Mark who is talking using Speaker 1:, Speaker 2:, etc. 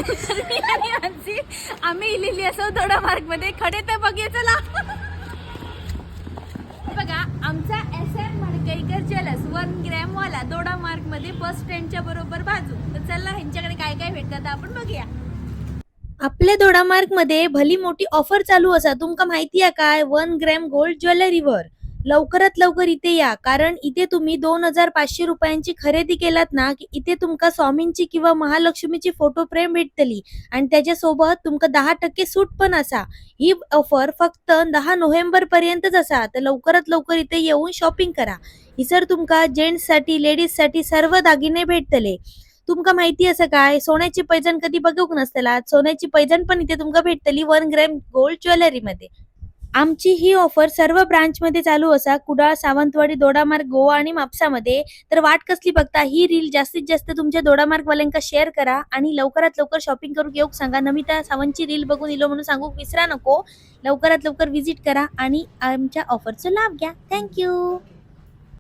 Speaker 1: तर मी आणि मानसी आम्ही इलेली असो थोडा मार्क मध्ये खडे तर बघूया चला. बघा आमचा SM मडकईकर ज्वेलर्स 1 ग्रॅम वाला दोडा मार्क मध्ये बस स्टँडच्या बरोबर बाजू. तर चला ह्यांच्याकडे काय काय भेटतात आपण बघूया. आपल्या दोडा मार्क मध्ये भली मोठी ऑफर चालू असा. तुमका माहिती आहे काय? 1 ग्रॅम गोल्ड ज्वेलरीवर लवकरात लवकर इथे या, कारण इथे तुम्ही 2500 रुपयांची खरेदी केलात ना की इथे तुमका स्वामींची किंवा महालक्ष्मीची फोटो फ्रेम भेटतली आणि त्याच्यासोबत तुमका 10% सूट पण असा. ही ऑफर फक्त 10 नोव्हेंबर पर्यंतच असा. तर लवकरात लवकर इथे येऊन शॉपिंग करा. ही सर तुमका जेंट्स साठी लेडीज साठी सर्व दागिने भेटतले. तुमका माहिती असं काय? सोन्याची पैजण कधी बघूक नसतला. सोन्याची पैजण पण इथे तुमका भेटतली 1 ग्रॅम गोल्ड ज्वेलरी मध्ये. आमची ही ऑफर सर्व ब्रांच मध्ये चालू असा. कुडाळ, सावंतवाडी, दोडामार्ग, गोवा आणि म्हापसामध्ये. तर वाट कसली बघता? ही रील जास्तीत जास्त तुमच्या दोडामार्ग वाल्यांका शेअर करा आणि लवकरात लवकर शॉपिंग करून येऊक सांगा. नमिता सावंतची रील बघून इलो म्हणून सांगूक विसरा नको. लवकरात लवकर विजिट करा आणि आमच्या ऑफरचा लाभ घ्या. थँक्यू.